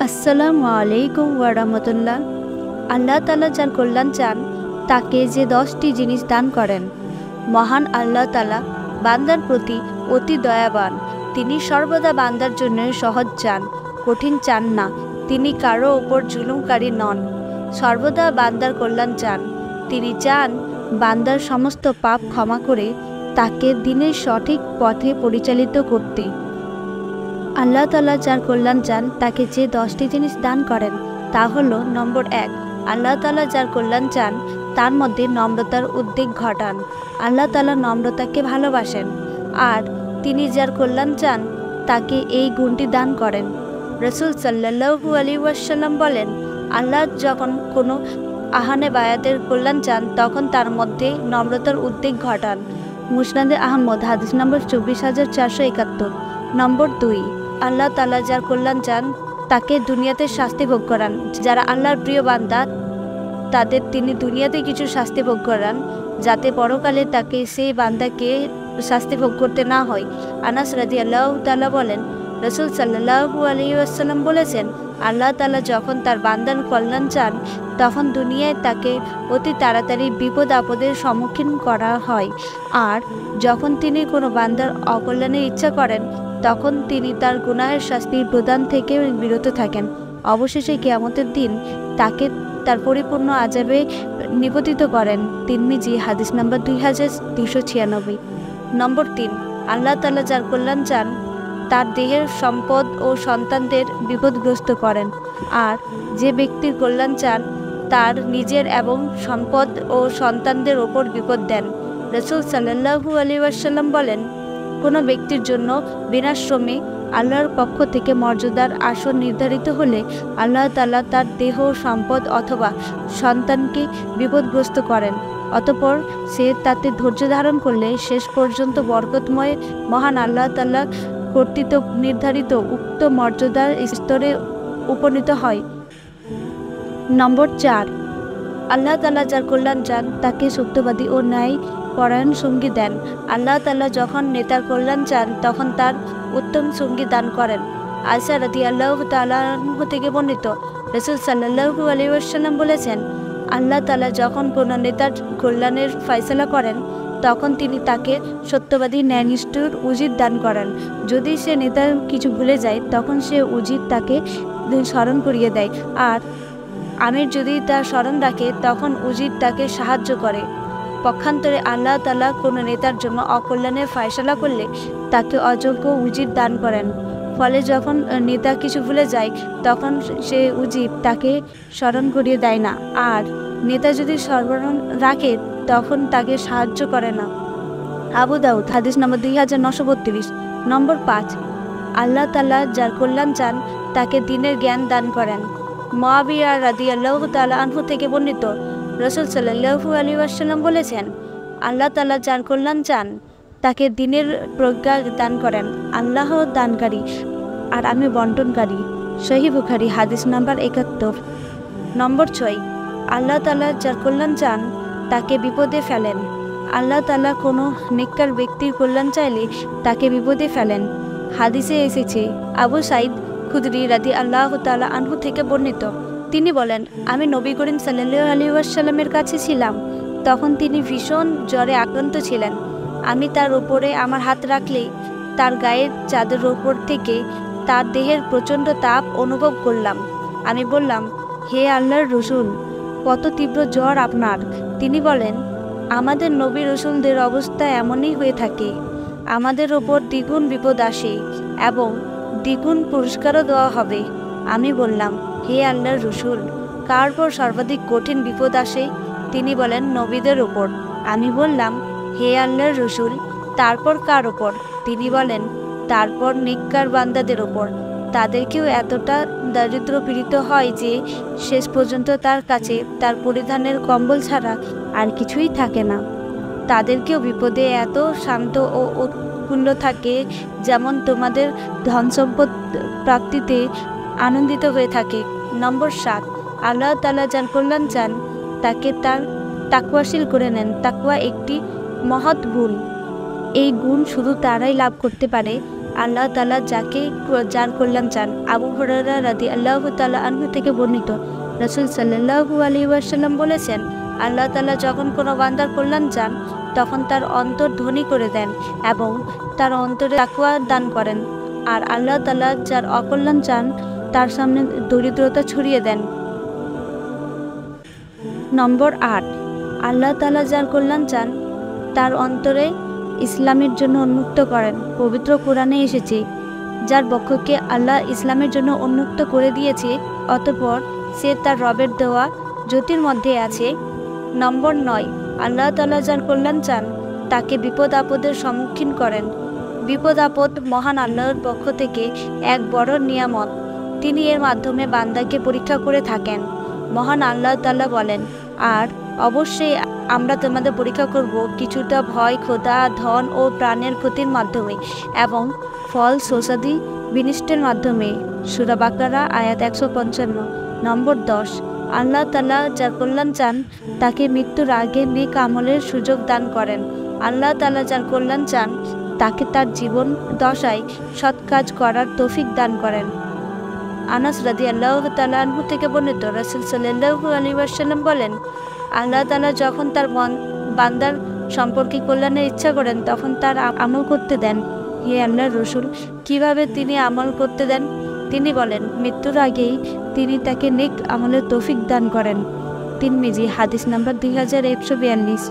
আসসালামু আলাইকুম ওয়ারাহমাতুল্লাহ। আল্লাহ তাআলা যার কল্যাণ চান তাকে যে 10টি জিনিস দান করেন। মহান আল্লাহ তাআলা বান্দার প্রতি অতি দয়াবান। তিনি সর্বদা বান্দার জন্য সহজ চান, কঠিন চান না। তিনি কারো ওপর জুলুমকারী নন, সর্বদা বান্দার কল্যাণ চান। তিনি চান বান্দার সমস্ত পাপ ক্ষমা করে তাকে দিনের সঠিক পথে পরিচালিত করতে। আল্লাহ তাআলা যার কল্যাণ চান তাকে যে 10টি জিনিস দান করেন তা হলো, নম্বর 1, আল্লাহ তাআলা যার কল্যাণ চান তার মধ্যে নম্রতার উদ্যোগ ঘটান। আল্লাহ তাআলা নম্রতাকে ভালোবাসেন, আর তিনি যার কল্যাণ চান তাকে এই গুণটি দান করেন। রাসূল সাল্লাল্লাহু আলাইহি ওয়াসাল্লাম বলেন, আল্লাহ যখন কোনো আহানে বায়াতের কল্যাণ চান তখন তার মধ্যে নম্রতার উদ্যোগ ঘটান। মুসনাদে আহমদ, হাদিস নম্বর 24471। নম্বর 2, আল্লাহ তাআলা যার কল্যাণ চান তাকে দুনিয়াতে শাস্তি ভোগ করান। যারা আল্লাহর প্রিয় বান্দা তাদের তিনি দুনিয়াতে কিছু শাস্তি ভোগ করান, যাতে পরকালে তাকে সেই বান্দাকে শাস্তি ভোগ করতে না হয়। আনাস রাদিয়াল্লাহু তাআলা বলেন, রাসূল সাল্লাল্লাহু আলাইহি ওয়াসাল্লাম বলেছেন, আল্লাহ তাআলা যখন তার বান্দার কল্যাণ চান তখন দুনিয়ায় তাকে অতি তাড়াতাড়ি বিপদ আপদের সম্মুখীন করা হয়, আর যখন তিনি কোনো বান্দার অকল্যাণের ইচ্ছা করেন তখন তিনি তার গুনাহের শাস্তি প্রদান থেকে বিরত থাকেন। অবশেষে কিয়ামতের দিন তাকে তার পরিপূর্ণ আযাবে নিপতিত করেন। তিরমিজি, হাদিস নম্বর 2296। নম্বর 3, আল্লাহ তাআলা যার কল্যাণ চান তার দেহের সম্পদ ও সন্তানদের বিপদগ্রস্ত করেন, আর যে ব্যক্তির কল্যাণ চান তার নিজের এবং সম্পদ ও সন্তানদের ওপর বিপদ দেন। রাসূল সাল্লাল্লাহু আলাইহি ওয়াসাল্লাম বলেন, কোনো ব্যক্তির জন্য বিনাশ্রমে আল্লাহর পক্ষ থেকে মর্যাদার আসন নির্ধারিত হলে আল্লাহ তাআলা তার দেহ, সম্পদ অথবা সন্তানকে বিপদগ্রস্ত করেন। অতঃপর সে তাতে ধৈর্য ধারণ করলে শেষ পর্যন্ত বরকতময় মহান আল্লাহ তাআলা কর্তৃক নির্ধারিত উক্ত মর্যাদার স্তরে উপনীত হয়। নম্বর 4, আল্লাহ তাআলা যার কল্যাণ চান তাকে সত্যবাদী ও ন্যায় পরায়ণ সঙ্গী দেন। আল্লাহ তাআলা যখন নেতার কল্যাণ চান তখন তার উত্তম সঙ্গী দান করেন। আয়েশা রাদিয়াল্লাহু তাআলা আনহা থেকে বর্ণিত, রাসূল সাল্লাল্লাহু আলাইহি ওয়াসাল্লাম বলেছেন, আল্লাহ তাআলা যখন কোনো নেতার কল্যাণের ফয়সালা করেন তখন তিনি তাকে সত্যবাদী, ন্যায়নিষ্ঠুর উজির দান করেন। যদি সে নেতার কিছু ভুলে যায় তখন সে উজির তাকে স্মরণ করিয়ে দেয়, আর আমির যদি তা স্মরণ রাখে তখন উজির তাকে সাহায্য করে। পক্ষান্তরে আল্লাহ তাআলা কোনো নেতার জন্য অকল্যাণের ফয়সালা করলে তাকে অযোগ্য উজির দান করেন। ফলে যখন নেতা কিছু ভুলে যায় তখন সে উজির তাকে স্মরণ করিয়ে দেয় না, আর নেতা যদি স্মরণ রাখে তখন তাকে সাহায্য করে না। আবু দাউদ, হাদিস নম্বর 2932। নম্বর 5, আল্লাহ তাআলা যার কল্যাণ চান তাকে দ্বীনের জ্ঞান দান করেন। মুআবিয়া রাদিয়াল্লাহু তাআলা আনহু থেকে বর্ণিত, রাসূল সাল্লাল্লাহু আলাইহি ওয়াসাল্লাম বলেছেন, আল্লাহ তাআলা যার কল্যাণ চান তাকে দ্বীনের প্রজ্ঞা দান করেন। আল্লাহ দানকারী আর আমি বন্টনকারী। সহিহ বুখারী, হাদিস নাম্বার 71। নম্বর 6, আল্লাহ তাআলা যার কল্যাণ চান তাকে বিপদে ফেলেন। আল্লাহ তাআলা কোনো নেককার ব্যক্তির কল্যাণ চাইলে তাকে বিপদে ফেলেন। হাদিসে এসেছে, আবু সাঈদ খুদরি রাদিয়াল্লাহু তাআলা আনহু থেকে বর্ণিত, তিনি বলেন, আমি নবী করিম সাল্লাল্লাহু আলাইহি ওয়াসাল্লামের কাছে ছিলাম, তখন তিনি ভীষণ জ্বরে আক্রান্ত ছিলেন। আমি তার উপরে আমার হাত রাখলেই তার গায়ের চাদরের উপর থেকে তার দেহের প্রচণ্ড তাপ অনুভব করলাম। আমি বললাম, হে আল্লাহর রসূল, কত তীব্র জ্বর আপনার? তিনি বলেন, আমাদের নবী রসূলদের অবস্থা এমনই হয়ে থাকে। আমাদের ওপর দ্বিগুণ বিপদ আসে এবং দ্বিগুণ পুরস্কারও দেওয়া হবে। আমি বললাম, হে আল্লাহর রসূল, কার পর সর্বাধিক কঠিন বিপদ আসে? তিনি বলেন, নবীদের ওপর। আমি বললাম, হে আল্লাহর রসূল, তারপর কার ওপর? তিনি বলেন, তারপর নেককার বান্দাদের ওপর। তাদেরকেও এতটা দারিদ্র পীড়িত হয় যে শেষ পর্যন্ত তার কাছে তার পরিধানের কম্বল ছাড়া আর কিছুই থাকে না। তাদেরকেও বিপদে এত শান্ত ও উৎফুল্ল থাকে যেমন তোমাদের ধন সম্পদ প্রাপ্তিতে আনন্দিত হয়ে থাকে। নম্বর 7, আল্লাহ তাআলা যার কল্যাণ চান তাকে তার তাকওয়াশীল করে নেন। তাকওয়া একটি মহৎ গুণ। এই গুণ শুধু তারাই লাভ করতে পারে আল্লাহ তাআলা যার কল্যাণ চান। আবু হুরায়রা রাদিয়াল্লাহু তাআলা আনহু থেকে বর্ণিত, রাসূল সাল্লাল্লাহু আলাইহি ওয়াসাল্লাম বলেছেন, আল্লাহ তাআলা যখন কোনো বান্দার কল্যাণ চান তখন তার অন্তর ধনী করে দেন এবং তার অন্তরে তাকওয়া দান করেন। আর আল্লাহ তাআলা যার অকল্যাণ চান তার সামনে দরিদ্রতা ছড়িয়ে দেন। নম্বর 8, আল্লাহ তাআলা যার কল্যাণ চান তার অন্তরে ইসলামের জন্য উন্মুক্ত করেন। পবিত্র কোরআনে এসেছে, যার বক্ষকে আল্লাহ ইসলামের জন্য উন্মুক্ত করে দিয়েছে, অতঃপর সে তার রবের দেওয়া জ্যোতির মধ্যে আছে। নম্বর 9, আল্লাহ তাআলা যার কল্যাণ চান তাকে বিপদ আপদের সম্মুখীন করেন। বিপদ আপদ মহান আল্লাহর পক্ষ থেকে এক বড় নিয়ামত। তিনি এর মাধ্যমে বান্দাকে পরীক্ষা করে থাকেন। মহান আল্লাহ তাআলা বলেন, আর অবশ্যই আমরা তোমাদের পরীক্ষা করব কিছুটা ভয়, ক্ষুধা, ধন ও প্রাণের ক্ষতির মাধ্যমে এবং ফল শোষাদি বিনষ্টের মাধ্যমে। সূরা বাকারা আয়াত 155। নম্বর 10, আল্লাহ তাআলা যার কল্যাণ চান তাকে মৃত্যুর আগে নেক আমলের সুযোগ দান করেন। আল্লাহ তাআলা যার কল্যাণ চান তাকে তার জীবন দশায় সৎ কাজ করার তৌফিক দান করেন। আনাস রাদিয়াল্লাহু তাআলা আনহু থেকে বর্ণিত, রাসূল সাল্লাল্লাহু আলাইহি ওয়াসাল্লাম বলেন, আল্লাহ তাআলা যখন তার বান্দার সম্পর্কে কল্যাণের ইচ্ছা করেন তখন তার আমল করতে দেন। হে আল্লাহর রাসূল, কিভাবে তিনি আমল করতে দেন? তিনি বলেন, মৃত্যুর আগেই তিনি তাকে নেক আমলের তৌফিক দান করেন। তিরমিজি হাদিস নাম্বার 2142।